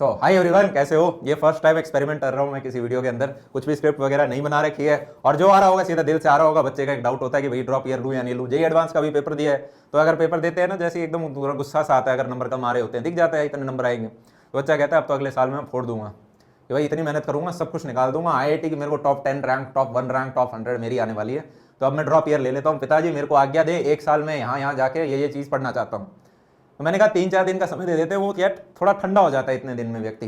सो hi everyone, कैसे हो? ये फर्स्ट टाइम एक्सपेरिमेंट कर रहा हूँ मैं किसी वीडियो के अंदर। कुछ भी स्क्रिप्ट वगैरह नहीं बना रखी है और जो आ रहा होगा सीधा दिल से आ रहा होगा। बच्चे का एक डाउट होता है कि भाई ड्रॉप ईयर लूँ या नहीं लूँ। जेई एडवांस का भी पेपर दिया है, तो अगर पेपर देते हैं ना, जैसे एकदम गुस्सा सा आता है, अगर नंबर कम आ रहे होते हैं, दिख जाता है इतने नंबर आएंगे, तो बच्चा कहता है अब तो अगले साल में मैं फोड़ दूंगा कि भाई इतनी मेहनत करूंगा, सब कुछ निकाल दूंगा। आईआईटी की मेरे को top 10 rank, top 1 rank, top 100 मेरी आने वाली है, तो अब मैं ड्रॉप ईयर ले लेता हूँ। पिताजी मेरे को आज्ञा दे, एक साल में यहाँ यहाँ जाके ये चीज़ पढ़ना चाहता हूँ। तो मैंने कहा 3-4 दिन का समय दे देते, वो यार थोड़ा ठंडा हो जाता है इतने दिन में व्यक्ति।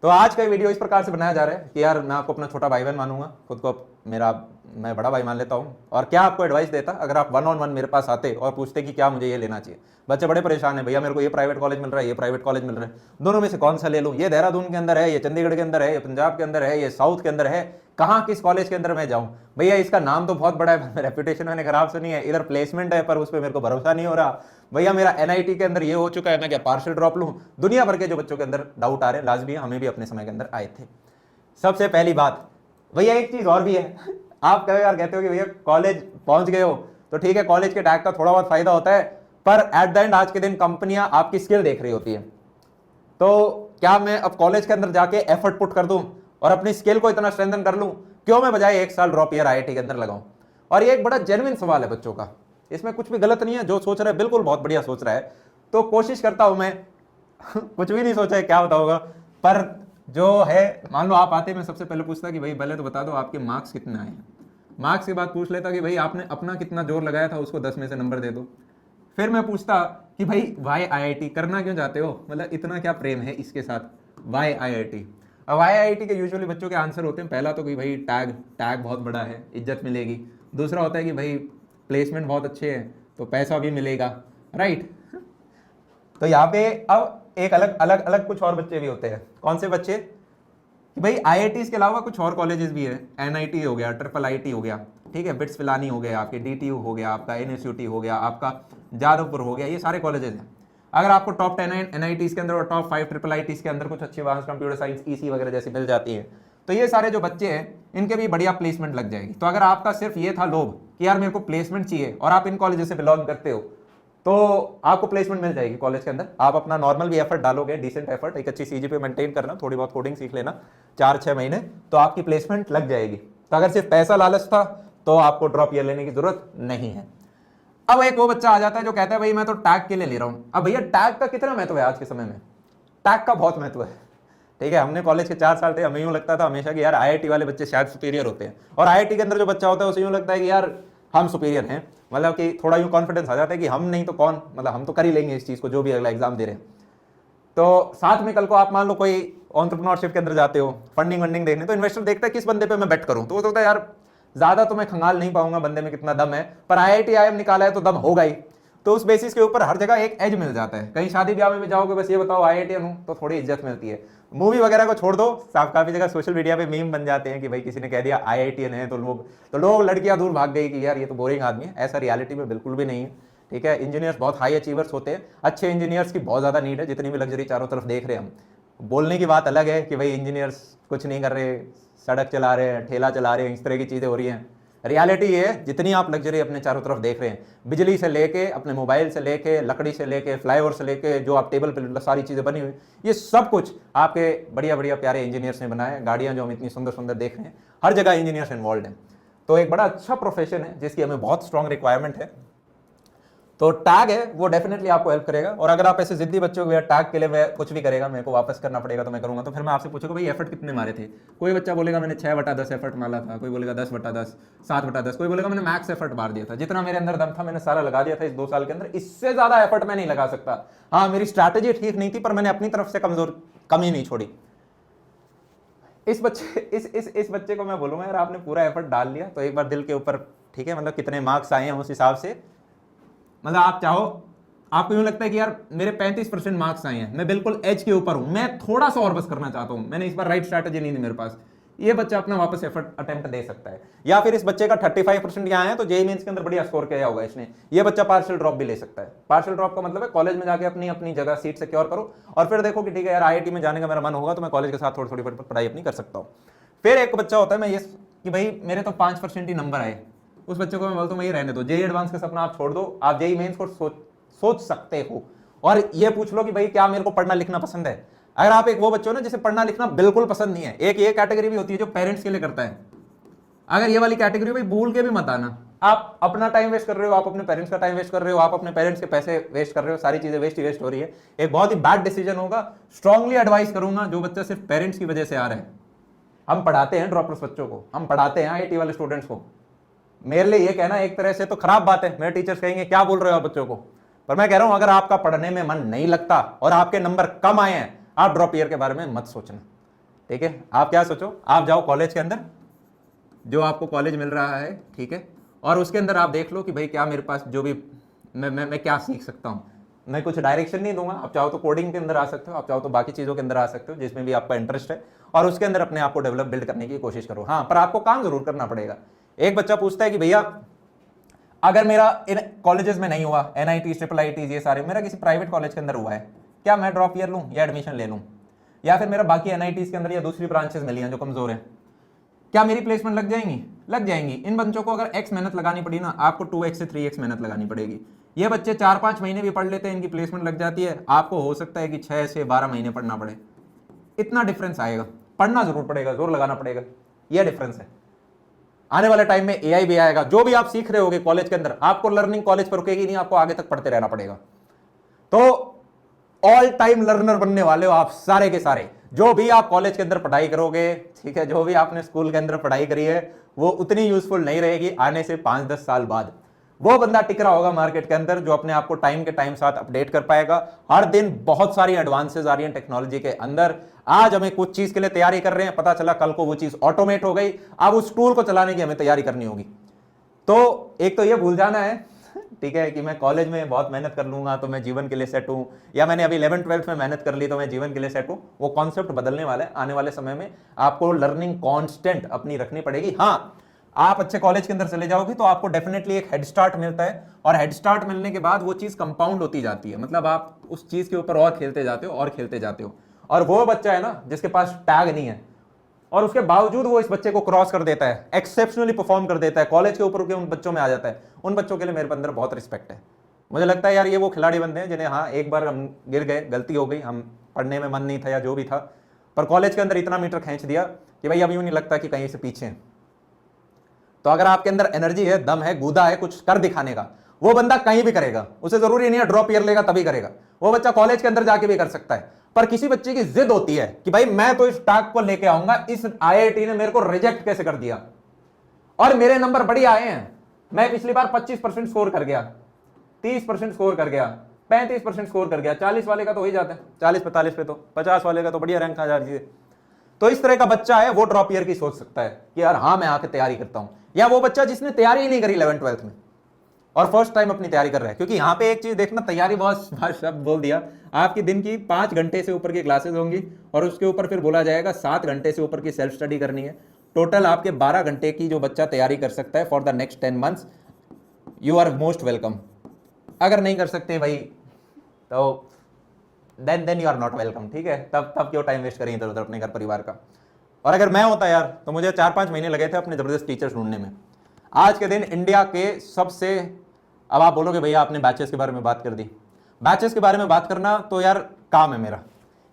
तो आज का वीडियो इस प्रकार से बनाया जा रहा है कि यार मैं आपको अपना छोटा भाई बहन मानूंगा, खुद को मैं बड़ा भाई मान लेता हूँ, और क्या आपको एडवाइस देता अगर आप 1-on-1 मेरे पास आते और पूछते कि क्या मुझे ये लेना चाहिए। बच्चे बड़े परेशान है, भैया मेरे को ये प्राइवेट कॉलेज मिल रहा है, ये प्राइवेट कॉलेज मिल रहा है, दोनों में से कौन सा ले लूँ? ये देहरादून के अंदर है, ये चंडीगढ़ के अंदर है, ये पंजाब के अंदर है, ये साउथ के अंदर है, कहाँ किस कॉलेज के अंदर मैं जाऊँ? भैया इसका नाम तो बहुत बड़ा है, रेपुटेशन मैंने खराब सुनी है, इधर प्लेसमेंट है पर उस पर मेरे को भरोसा नहीं हो रहा। भैया मेरा एनआईटी के अंदर ये हो चुका है, मैं क्या पार्शियल ड्रॉप लूँ? दुनिया भर के जो बच्चों के अंदर डाउट आ रहे हैं, लाजमी हमें भी अपने समय के अंदर आए थे। सबसे पहली बात भैया एक चीज और भी है, आप कभी यार कहते हो कि भैया कॉलेज पहुंच गए हो तो ठीक है, कॉलेज के टैग का थोड़ा बहुत फायदा होता है, पर एट द एंड आज के दिन कंपनियां आपकी स्किल देख रही होती है। तो क्या मैं अब कॉलेज के अंदर जाके एफर्ट पुट कर दूं और अपनी स्किल को इतना स्ट्रेंथन कर लूं, क्यों मैं बजाय एक साल ड्रॉप ईयर आईआईटी के अंदर लगाऊं? और ये एक बड़ा जेन्युइन सवाल है बच्चों का, इसमें कुछ भी गलत नहीं है। जो सोच रहा है बिल्कुल बहुत बढ़िया सोच रहा है। तो कोशिश करता हूं मैं कुछ भी नहीं सोचा है, क्या होता होगा, पर जो है, मान लो आप आते, मैं सबसे पहले पूछता कि भाई पहले तो बता दो आपके मार्क्स कितने आए हैं। मार्क्स के बाद पूछ लेता कि भाई आपने अपना कितना जोर लगाया था, उसको 10 में से नंबर दे दो। फिर मैं पूछता कि भाई वाई आईआईटी करना क्यों चाहते हो, मतलब इतना क्या प्रेम है इसके साथ, वाई आईआईटी। अब वाई आईआईटी के यूजुअली बच्चों के आंसर होते हैं, पहला तो कि भाई टैग टैग बहुत बड़ा है, इज्जत मिलेगी। दूसरा होता है कि भाई प्लेसमेंट बहुत अच्छे हैं तो पैसा भी मिलेगा, राइट। तो यहाँ पे अब एक अलग अलग अलग कुछ और बच्चे भी होते हैं। कौन से बच्चे? कि भाई आईआईटीज के अलावा कुछ और कॉलेजेस भी है, एनआईटी हो गया, ट्रिपल आईटी हो गया, ठीक है, बिट्स पिलानी हो गया, आपके डीटीयू हो गया, आपका एनएसयूटी हो गया, आपका जादवपुर हो गया, ये सारे कॉलेजेस हैं। अगर आपको टॉप 10 एनआईटीज के अंदर और टॉप 5 ट्रिपल आईटीज के अंदर कुछ अच्छी एडवांस कंप्यूटर साइंस ईसी वगैरह जैसी मिल जाती है, तो ये सारे जो बच्चे हैं इनके भी बढ़िया प्लेसमेंट लग जाएगी। तो अगर आपका सिर्फ ये था लोभ कि यार मेरे को प्लेसमेंट चाहिए और आप इन कॉलेज से बिलोंग करते हो, तो आपको प्लेसमेंट मिल जाएगी कॉलेज के अंदर। आप अपना नॉर्मल भी एफर्ट डालोगे, डिसेंट एफर्ट, एक अच्छी सीजीपीए मेंटेन करना, थोड़ी बहुत कोडिंग सीख लेना 4-6 महीने, तो आपकी प्लेसमेंट लग जाएगी। तो अगर सिर्फ पैसा लालच था तो आपको ड्रॉप ईयर लेने की जरूरत नहीं है। अब एक वो बच्चा आ जाता है जो कहता है भाई मैं तो टैग के लिए ले रहा हूं। अब भैया टैग का कितना महत्व है आज के समय में? टैग का बहुत महत्व है, ठीक है। हमने कॉलेज के 4 साल थे, हमें यूं लगता था हमेशा कि यार आईआईटी वाले बच्चे शायद सुपीरियर होते हैं, और आईआईटी के अंदर जो बच्चा होता है उसे यूं लगता है कि यार हम सुपीरियर हैं, मतलब कि थोड़ा यूं कॉन्फिडेंस आ जाता है कि हम नहीं तो कौन, मतलब हम तो कर ही लेंगे इस चीज़ को, जो भी अगला एग्जाम दे रहे हैं। तो साथ में कल को आप मान लो कोई एंटरप्रेन्योरशिप के अंदर जाते हो, फंडिंग वंडिंग देखने, तो इन्वेस्टर देखता है किस बंदे पे मैं बेट करूं, तो वो सोचता है यार ज्यादा तो मैं खंगाल नहीं पाऊंगा, बंदे में कितना दम है, पर आईआईटी आईएम निकाला है तो दम होगा ही। तो उस बेसिस के ऊपर हर जगह एक एज मिल जाता है। कहीं शादी ब्याह में भी जाओगे, बस ये बताओ आईआईटीएन हूं, तो थोड़ी इज्जत मिलती है। मूवी वगैरह को छोड़ दो, काफी जगह सोशल मीडिया पे मीम बन जाते हैं कि भाई किसी ने कह दिया आईआईटीएन है तो लोग लड़कियां दूर भाग गई कि यार ये तो बोरिंग आदमी है। ऐसा रियलिटी में बिल्कुल भी नहीं है, ठीक है। इंजीनियर्स बहुत हाई अचीवर्स होते हैं, अच्छे इंजीनियर्स की बहुत ज्यादा नीड है। जितनी भी लग्जरी चारों तरफ देख रहे हैं हम, बोलने की बात अलग है कि भाई इंजीनियर्स कुछ नहीं कर रहे, सड़क चला रहे हैं, ठेला चला रहे हैं, इस तरह की चीजें हो रही हैं। रियलिटी ये है, जितनी आप लग्जरी अपने चारों तरफ देख रहे हैं, बिजली से लेके, अपने मोबाइल से लेके, लकड़ी से लेके, फ्लाईओवर से लेके, जो आप टेबल पर सारी चीजें बनी हुई, ये सब कुछ आपके बढ़िया बढ़िया प्यारे इंजीनियर्स ने बनाया है। गाड़ियां जो हम इतनी सुंदर सुंदर देख रहे हैं, हर जगह इंजीनियर्स इन्वॉल्व हैं। तो एक बड़ा अच्छा प्रोफेशन है जिसकी हमें बहुत स्ट्रॉन्ग रिक्वायरमेंट है। तो टैग है वो डेफिनेटली आपको हेल्प करेगा। और अगर आप ऐसे जिद्दी बच्चों को टैग के लिए मैं कुछ भी करेगा, मेरे को वापस करना पड़ेगा तो मैं करूंगा, तो फिर मैं आपसे पूछूंगा भाई एफर्ट कितने मारे थे। कोई बच्चा बोलेगा मैंने 6/10 एफर्ट मारा था, कोई बोलेगा 10/10, 7/10, कोई बोलेगा मैंने मैक्स एफर्ट मार दिया था, जितना मेरे अंदर दम था मैंने सारा लगा दिया था इस 2 साल के अंदर, इससे ज्यादा एफर्ट मैं नहीं लगा सकता। हाँ मेरी स्ट्रैटेजी ठीक नहीं थी, पर मैंने अपनी तरफ से कमी नहीं छोड़ी। इस बच्चे को मैं बोलूंगा यार आपने पूरा एफर्ट डाल लिया, तो एक बार दिल के ऊपर, ठीक है, मतलब कितने मार्क्स आए हैं उस हिसाब से, मतलब आप चाहो, आपको यूं लगता है कि यार मेरे 35% मार्क्स आए हैं, मैं बिल्कुल एज के ऊपर हूं, मैं थोड़ा सा और बस करना चाहता हूं, मैंने इस बार राइट स्ट्रैटेजी नहीं थी मेरे पास, ये बच्चा अपना वापस एफर्ट अटेम्प्ट दे सकता है। या फिर इस बच्चे का 35% यहाँ है तो जेईई मेंस के अंदर बढ़िया स्कोर किया होगा इसने, ये बच्चा पार्शियल ड्रॉप भी ले सकता है। पार्शियल ड्रॉप का मतलब है कॉलेज में जाके अपनी अपनी जगह सीट सिक्योर करो और फिर देखो कि ठीक है यार आईआईटी में जाने का मेरा मन होगा तो मैं कॉलेज के साथ थोड़ी थोड़ी पढ़ाई अपनी कर सकता हूँ। फिर एक बच्चा होता है, मैं ये कि भाई मेरे तो 5% ही नंबर आए, उस बच्चे को मैं बोलता हूँ ये रहने दो, जेईई एडवांस का सपना आप छोड़ दो, आप जेईई मेंस को सोच सकते हो और ये पूछ लो कि भाई क्या मेरे को पढ़ना लिखना पसंद है। अगर आप एक वो बच्चे हो ना जिसे पढ़ना लिखना बिल्कुल पसंद नहीं है, एक ये कैटेगरी भी होती है जो पेरेंट्स के लिए करता है। अगर ये वाली कैटेगरी भाई भूल के भी मत आना, आप अपना टाइम वेस्ट कर रहे हो, आप अपने पेरेंट्स का टाइम वेस्ट कर रहे हो, आप अपने पेरेंट्स के पैसे वेस्ट कर रहे हो, सारी चीजें वेस्ट ही वेस्ट हो रही है। एक बहुत ही बैड डिसीजन होगा। स्ट्रांगली एडवाइस करूंगा जो बच्चा सिर्फ पेरेंट्स की वजह से आ रहा है, हम पढ़ाते हैं ड्रॉपर्स बच्चों को, हम पढ़ाते हैं आईआईटी वाले स्टूडेंट्स को। मेरे लिए ये कहना एक तरह से तो खराब बात है, मेरे टीचर्स कहेंगे क्या बोल रहे हो आप बच्चों को, पर मैं कह रहा हूं अगर आपका पढ़ने में मन नहीं लगता और आपके नंबर कम आए हैं, आप ड्रॉप ईयर के बारे में मत सोचना, ठीक है। आप क्या सोचो, आप जाओ कॉलेज के अंदर, जो आपको कॉलेज मिल रहा है, ठीक है, और उसके अंदर आप देख लो कि भाई क्या मेरे पास जो भी मैं क्या सीख सकता हूं। मैं कुछ डायरेक्शन नहीं दूंगा, आप चाहो तो कोडिंग के अंदर आ सकते हो, आप चाहो तो बाकी चीज़ों के अंदर आ सकते हो जिसमें भी आपका इंटरेस्ट है, और उसके अंदर अपने आप को डेवलप बिल्ड करने की कोशिश करो। हाँ, पर आपको काम जरूर करना पड़ेगा। एक बच्चा पूछता है कि भैया अगर मेरा इन कॉलेजेस में नहीं हुआ, NIT, IIIT, ये सारे मेरा किसी प्राइवेट कॉलेज के अंदर हुआ है, क्या मैं ड्रॉप ईयर लूँ या एडमिशन ले लूँ, या फिर मेरा बाकी NITs के अंदर या दूसरी ब्रांचेस मिली हैं जो कमजोर हैं, क्या मेरी प्लेसमेंट लग जाएंगी? लग जाएंगी। इन बच्चों को अगर x मेहनत लगानी पड़ी ना, आपको 2x से 3x मेहनत लगानी पड़ेगी। ये बच्चे 4-5 महीने भी पढ़ लेते हैं, इनकी प्लेसमेंट लग जाती है, आपको हो सकता है कि 6 से 12 महीने पढ़ना पड़े। इतना डिफरेंस आएगा, पढ़ना जरूर पड़ेगा, जोर लगाना पड़ेगा, यह डिफरेंस है। आने वाले टाइम में AI भी आएगा, जो भी आप सीख रहे होगे कॉलेज के अंदर, आपको लर्निंग कॉलेज पर रुकेगी नहीं, आपको आगे तक पढ़ते रहना पड़ेगा। तो ऑल टाइम लर्नर बनने वाले हो आप सारे के सारे। जो भी आप कॉलेज के अंदर पढ़ाई करोगे, ठीक है, जो भी आपने स्कूल के अंदर पढ़ाई करी है, वो उतनी यूजफुल नहीं रहेगी आने से 5-10 साल बाद। वो बंदा टिक रहा होगा मार्केट के अंदर जो अपने आप को टाइम के टाइम साथ अपडेट कर पाएगा। हर दिन बहुत सारी एडवांसेस आ रही हैं टेक्नोलॉजी के अंदर। आज हमें कुछ चीज के लिए तैयारी कर रहे हैं, पता चला कल को वो चीज ऑटोमेट हो गई, अब उस टूल को चलाने की हमें तैयारी करनी होगी। तो एक तो ये भूल जाना है, ठीक है, कि मैं कॉलेज में बहुत मेहनत कर लूंगा तो मैं जीवन के लिए सेट हूं, या मैंने अभी 11th-12th में मेहनत कर ली तो मैं जीवन के लिए सेट हूं। वो कॉन्सेप्ट बदलने वाला है। आने वाले समय में आपको लर्निंग कांस्टेंट अपनी रखनी पड़ेगी। हाँ, आप अच्छे कॉलेज के अंदर चले जाओगे तो आपको डेफिनेटली एक हेड स्टार्ट मिलता है, और हेड स्टार्ट मिलने के बाद वो चीज कंपाउंड होती जाती है, मतलब आप उस चीज के ऊपर और खेलते जाते हो और खेलते जाते हो। और वो बच्चा है ना जिसके पास टैग नहीं है और उसके बावजूद वो इस बच्चे को क्रॉस कर देता है, एक्सेप्शनली परफॉर्म कर देता है, कॉलेज के ऊपर के उन बच्चों में आ जाता है, उन बच्चों के लिए मेरे अंदर बहुत रिस्पेक्ट है। मुझे लगता है यार ये वो खिलाड़ी बनते हैं जिन्हें, हाँ एक बार हम गिर गए, गलती हो गई, हम पढ़ने में मन नहीं था या जो भी था, पर कॉलेज के अंदर इतना मीटर खींच दिया कि भाई अब यूं नहीं लगता कि कहीं से पीछे हैं। तो अगर आपके अंदर एनर्जी है, दम है, गूदा है कुछ कर दिखाने का, वो बंदा कहीं भी करेगा। उसे जरूरी नहीं है ड्रॉप ईयर लेगा तभी करेगा, वो बच्चा कॉलेज के अंदर जाके भी कर सकता है। पर किसी बच्चे की जिद होती है कि भाई मैं तो इस टैग को लेके आऊंगा, इस IIT ने मेरे को रिजेक्ट कैसे कर दिया और मेरे नंबर बढ़िया आए हैं, मैं पिछली बार 25% स्कोर कर गया, 30% स्कोर कर गया, 35% स्कोर कर गया, 40 वाले का तो हो ही जाता है, 40-45 पे तो 50 वाले का तो बढ़िया रैंक आ जाती है। तो इस तरह का बच्चा है वो ड्रॉप ईयर की सोच सकता है कि यार हाँ मैं आके तैयारी करता हूं, या वो बच्चा जिसने तैयारी ही नहीं करी 11th-12th में और फर्स्ट टाइम अपनी तैयारी कर रहा है। क्योंकि यहाँ पे एक चीज देखना, तैयारी बहुत शब्द बोल दिया, आपकी दिन की 5 घंटे से ऊपर की क्लासेस होंगी और उसके ऊपर फिर बोला जाएगा 7 घंटे से ऊपर की सेल्फ स्टडी करनी है। टोटल आपके 12 घंटे की जो बच्चा तैयारी कर सकता है for the next 10 months, you are most welcome. अगर नहीं कर सकते भाई तो then you are not welcome, ठीक है। तब क्यों टाइम वेस्ट करें इधर उधर अपने घर परिवार का। और अगर मैं होता यार तो मुझे 4-5 महीने लगे थे अपने जबरदस्त टीचर्स ढूंढने में। आज के दिन इंडिया के सबसे, अब आप बोलोगे भैया आपने बैचेस के बारे में बात कर दी, बैचेस के बारे में बात करना तो यार काम है मेरा,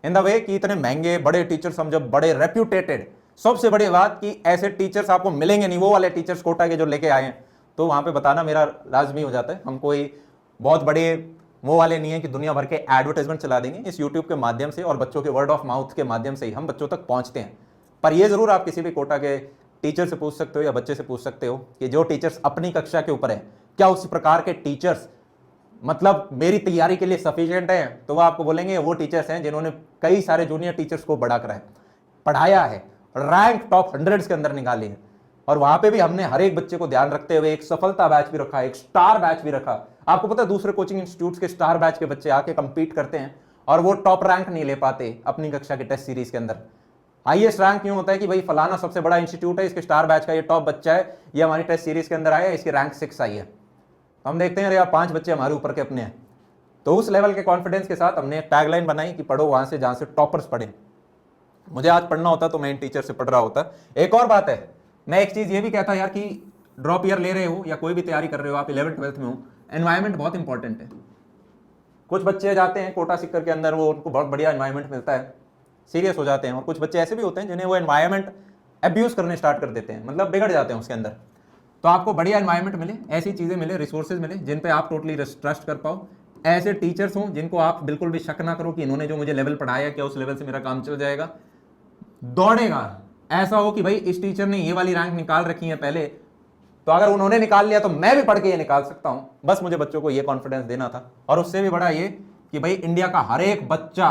इन द वे कि इतने महंगे बड़े टीचर्स हम जब बड़े रेप्यूटेटेड, सबसे बड़ी बात कि ऐसे टीचर्स आपको मिलेंगे नहीं, वो वाले टीचर्स कोटा के जो लेके आए हैं, तो वहां पे बताना मेरा लाजमी हो जाता है। हम कोई बहुत बड़े वो वाले नहीं है कि दुनिया भर के एडवर्टाइजमेंट चला देंगे, इस यूट्यूब के माध्यम से और बच्चों के वर्ड ऑफ माउथ के माध्यम से ही हम बच्चों तक पहुंचते हैं। पर ये जरूर आप किसी भी कोटा के टीचर से पूछ सकते हो या बच्चे से पूछ सकते हो कि जो टीचर्स अपनी कक्षा के ऊपर है, क्या उस प्रकार के टीचर्स मतलब मेरी तैयारी के लिए सफिशिएंट है, तो वो आपको बोलेंगे वो टीचर्स हैं जिन्होंने कई सारे जूनियर टीचर्स को बड़ा करा है, पढ़ाया है, रैंक टॉप 100 के अंदर निकाली है। और वहां पे भी हमने हर एक बच्चे को ध्यान रखते हुए एक सफलता बैच भी रखा, एक स्टार बैच भी रखा। आपको पता है दूसरे कोचिंग इंस्टीट्यूट्स के स्टार बैच के बच्चे आके कंपीट करते हैं और वो टॉप रैंक नहीं ले पाते अपनी कक्षा के टेस्ट सीरीज के अंदर। हाईएस्ट रैंक क्यों होता है कि भाई फलाना सबसे बड़ा इंस्टीट्यूट है, इसके स्टार बैच का ये टॉप बच्चा है, ये हमारी टेस्ट सीरीज के अंदर आया है, इसकी रैंक 6 आई है। तो हम देखते हैं यार 5 बच्चे हमारे ऊपर के अपने हैं। तो उस लेवल के कॉन्फिडेंस के साथ हमने टैगलाइन बनाई कि पढ़ो वहां से जहां से टॉपर्स पढ़े। मुझे आज पढ़ना होता तो मैं इन टीचर से पढ़ रहा होता। एक और बात है, मैं एक चीज ये भी कहता यार कि ड्रॉप ईयर ले रहे हो या कोई भी तैयारी कर रहे हो, आप 11th-12th में हो, एनवायरमेंट बहुत इंपॉर्टेंट है। कुछ बच्चे जाते हैं कोटा सिक्कर के अंदर, वो उनको बहुत बढ़िया एनवायरमेंट मिलता है, सीरियस हो जाते हैं। और कुछ बच्चे ऐसे भी होते हैं जिन्हें वो एनवायरनमेंट अब्यूज करने स्टार्ट कर देते हैं, मतलब बिगड़ जाते हैं उसके अंदर। तो आपको बढ़िया एनवायरनमेंट मिले, ऐसी चीज़ें मिले, रिसोर्सेज मिले जिन पे आप टोटली ट्रस्ट कर पाओ, ऐसे टीचर्स हों जिनको आप बिल्कुल भी शक ना करो कि इन्होंने जो मुझे लेवल पढ़ाया क्या उस लेवल से मेरा काम चल जाएगा, दौड़ेगा। ऐसा हो कि भाई इस टीचर ने ये वाली रैंक निकाल रखी है पहले, तो अगर उन्होंने निकाल लिया तो मैं भी पढ़ के ये निकाल सकता हूं। बस मुझे बच्चों को ये कॉन्फिडेंस देना था। और उससे भी बड़ा ये कि भाई इंडिया का हर एक बच्चा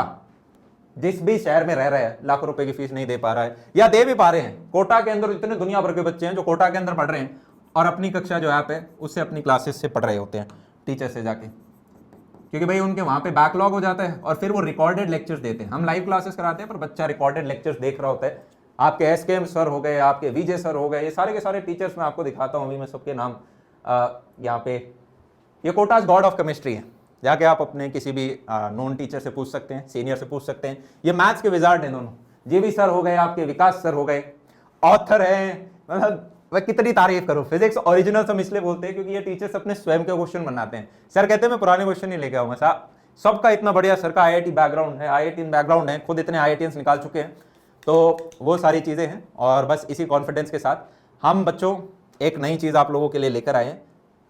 जिस भी शहर में रह रहा है, लाखों रुपए की फीस नहीं दे पा रहा है या दे भी पा रहे हैं, कोटा के अंदर इतने दुनिया भर के बच्चे हैं जो कोटा के अंदर पढ़ रहे हैं और अपनी कक्षा जो ऐप है उससे अपनी क्लासेस से पढ़ रहे होते हैं टीचर से जाके, क्योंकि भाई उनके वहां पे बैकलॉग हो जाता है और फिर वो रिकॉर्डेड लेक्चर्स देते हैं। हम लाइव क्लासेस कराते हैं पर बच्चा रिकॉर्डेड लेक्चर्स देख रहा होता है। आपके एसकेएम सर हो गए, आपके विजय सर हो गए, ये सारे के सारे टीचर्स मैं आपको दिखाता हूँ अभी, मैं सबके नाम यहाँ पे, ये कोटास गॉड ऑफ केमिस्ट्री है, जाके आप अपने किसी भी नॉन टीचर से पूछ सकते हैं, सीनियर से पूछ सकते हैं। ये मैथ्स के विजार्ड हैं दोनों, जीवी सर हो गए, आपके विकास सर हो गए, ऑथर हैं, मतलब वह कितनी तारीफ करो। फिजिक्स ओरिजिनल हम इसलिए बोलते हैं क्योंकि ये टीचर्स अपने स्वयं के क्वेश्चन बनाते हैं। सर कहते हैं मैं पुराने क्वेश्चन नहीं लेके आऊंगा, साहब सबका इतना बढ़िया सर का आईआईटी बैकग्राउंड है, आईआईटी बैकग्राउंड है, खुद इतने आईआईटीएंस निकाल चुके हैं। तो वो सारी चीज़ें हैं और बस इसी कॉन्फिडेंस के साथ हम बच्चों एक नई चीज़ आप लोगों के लिए लेकर आए हैं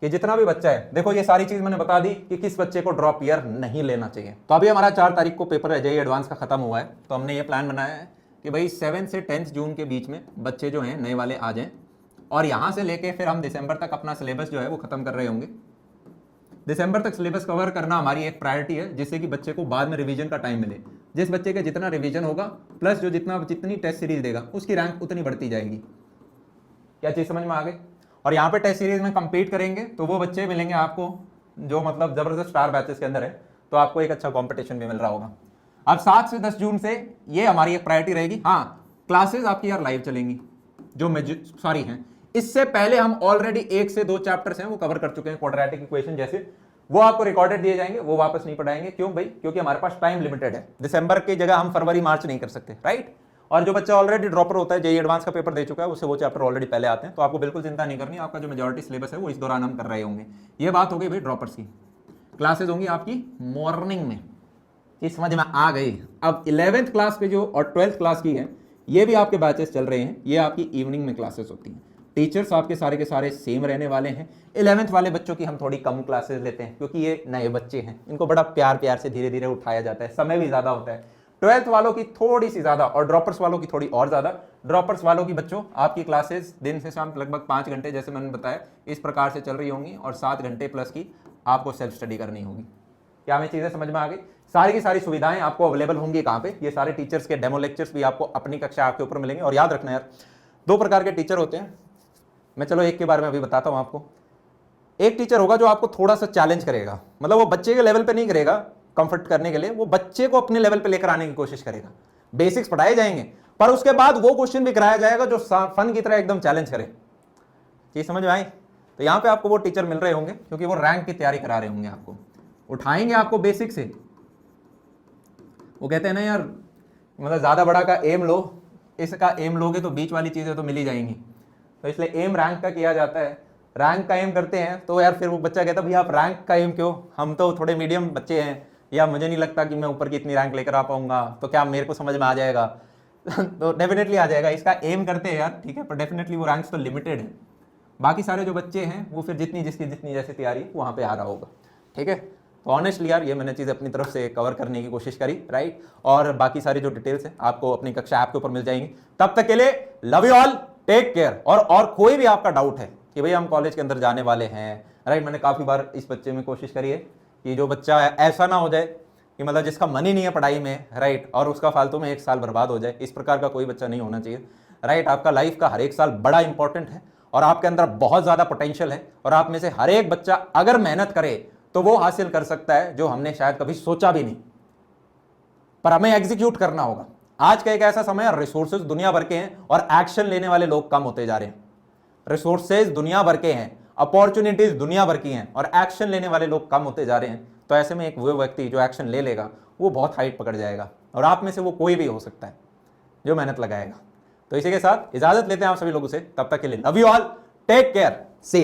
कि जितना भी बच्चा है, देखो ये सारी चीज़ मैंने बता दी कि किस बच्चे को ड्रॉप ईयर नहीं लेना चाहिए। तो अभी हमारा 4 तारीख को पेपर है, जेईई एडवांस का खत्म हुआ है, तो हमने ये प्लान बनाया है कि भाई 7 से 10 जून के बीच में बच्चे जो हैं नए वाले आ जाएं और यहाँ से लेके फिर हम दिसंबर तक अपना सिलेबस जो है वो खत्म कर रहे होंगे। दिसंबर तक सिलेबस कवर करना हमारी एक प्रायोरिटी है, जिससे कि बच्चे को बाद में रिवीजन का टाइम मिले। जिस बच्चे का जितना रिवीजन होगा प्लस जो जितनी टेस्ट सीरीज देगा उसकी रैंक उतनी बढ़ती जाएगी। क्या चीज़ समझ में आ गई? और यहाँ पे टेस्ट सीरीज में कंपीट करेंगे तो वो बच्चे मिलेंगे आपको जो मतलब जबरदस्त स्टार बैचेस के अंदर है, तो आपको एक अच्छा कॉम्पिटिशन भी मिल रहा होगा। अब 7 से 10 जून से ये हमारी एक प्रायोरिटी रहेगी। हाँ, क्लासेज आपकी यार लाइव चलेंगी जो सारी हैं। इससे पहले हम ऑलरेडी 1 से 2 चैप्टर्स हैं वो कवर कर चुके हैं, क्वाड्रेटिक इक्वेशन जैसे, वो आपको रिकॉर्डेड दिए जाएंगे, वो वापस नहीं पढ़ाएंगे। क्यों भाई? क्योंकि हमारे पास टाइम लिमिटेड है। दिसंबर की जगह हम फरवरी मार्च नहीं कर सकते, राइट। और जो बच्चा ऑलरेडी ड्रॉपर होता है, जेईई एडवांस का पेपर दे चुका है, उससे वो चैप्टर ऑलरेडी पहले आते हैं, तो आपको बिल्कुल चिंता नहीं करनी। आपका जो मेजॉरिटी सिलेबस है वो इस दौरान हम कर रहे होंगे। ये बात हो गई भाई ड्रॉपर्स की। क्लासेज होंगी आपकी मॉर्निंग में, ये समझ में आ गई। अब 11th क्लास के जो और 12th क्लास की है, ये भी आपके बैचेस चल रहे हैं, ये आपकी इवनिंग में क्लासेस होती हैं। टीचर्स आपके सारे के सारे सेम रहने वाले हैं। 11th वाले बच्चों की हम थोड़ी कम क्लासेस लेते हैं क्योंकि ये नए बच्चे हैं, इनको बड़ा प्यार प्यार से धीरे धीरे उठाया जाता है, समय भी ज़्यादा होता है। 12th वालों की थोड़ी सी ज़्यादा और ड्रॉपर्स वालों की थोड़ी और ज़्यादा। ड्रॉपर्स वालों की बच्चों आपकी क्लासेस दिन से शाम लगभग 5 घंटे, जैसे मैंने बताया, इस प्रकार से चल रही होंगी और 7 घंटे प्लस की आपको सेल्फ स्टडी करनी होगी। क्या हमें चीज़ें समझ में आ गई? सारी की सारी सुविधाएं आपको अवेलेबल होंगी कहाँ पे? ये सारे टीचर्स के डेमो लेक्चर्स भी आपको अपनी कक्षा आपके ऊपर मिलेंगे। और याद रखना यार, 2 प्रकार के टीचर होते हैं। मैं चलो एक के बारे में अभी बताता हूँ आपको। एक टीचर होगा जो आपको थोड़ा सा चैलेंज करेगा, मतलब वो बच्चे के लेवल पे नहीं करेगा कंफर्ट करने के लिए, वो बच्चे को अपने लेवल पे लेकर आने की कोशिश करेगा। बेसिक्स पढ़ाए जाएंगे पर उसके बाद वो क्वेश्चन भी कराया जाएगा जो फन की तरह एकदम चैलेंज करे। चीज समझ में आई? तो यहाँ पे आपको वो टीचर मिल रहे होंगे क्योंकि वो रैंक की तैयारी करा रहे होंगे, आपको उठाएंगे आपको बेसिक से। वो कहते हैं ना यार, मतलब ज्यादा बड़ा का एम लो, इसका एम लोगे तो बीच वाली चीजें तो मिल ही जाएंगी। तो इसलिए एम रैंक का किया जाता है। रैंक का एम करते हैं तो यार फिर वो बच्चा कहता है भैया आप रैंक का एम क्यों, हम तो थोड़े मीडियम बच्चे हैं, या मुझे नहीं लगता कि मैं ऊपर की इतनी रैंक लेकर आ पाऊंगा, तो क्या मेरे को समझ में आ जाएगा? तो डेफिनेटली आ जाएगा, इसका एम करते हैं यार, ठीक है, पर डेफिनेटली वो रैंक्स तो लिमिटेड है। बाकी सारे जो बच्चे हैं वो फिर जितनी जैसी तैयारी वहाँ पे आ रहा होगा, ठीक है। तो ऑनेस्टली यार ये मैंने चीज़ अपनी तरफ से कवर करने की कोशिश करी, राइट। और बाकी सारी जो डिटेल्स है आपको अपनी कक्षा ऐप के ऊपर मिल जाएंगी। तब तक के लिए love you all, take care. और कोई भी आपका डाउट है कि भाई हम कॉलेज के अंदर जाने वाले हैं, राइट, मैंने काफ़ी बार इस बच्चे में कोशिश करी है कि जो बच्चा ऐसा ना हो जाए कि मतलब जिसका मन ही नहीं है पढ़ाई में, राइट, और उसका फालतू में 1 साल बर्बाद हो जाए। इस प्रकार का कोई बच्चा नहीं होना चाहिए, राइट। आपका लाइफ का हर एक साल बड़ा इंपॉर्टेंट है और आपके अंदर बहुत ज़्यादा पोटेंशियल है और आप में से हर एक बच्चा अगर मेहनत करे तो वो हासिल कर सकता है जो हमने शायद कभी सोचा भी नहीं, पर हमें एग्जीक्यूट करना होगा। आज का एक ऐसा समय है, रिसोर्सेज दुनिया भर के हैं और एक्शन लेने वाले लोग कम होते जा रहे हैं। रिसोर्सेज दुनिया भर के हैं, अपॉर्चुनिटीज दुनिया भर की हैं और एक्शन लेने वाले लोग कम होते जा रहे हैं। तो ऐसे में एक वो व्यक्ति जो एक्शन ले लेगा वो बहुत हाइट पकड़ जाएगा और आप में से वो कोई भी हो सकता है जो मेहनत लगाएगा। तो इसी के साथ इजाजत लेते हैं आप सभी लोगों से, तब तक के लिए love you all, take care, C.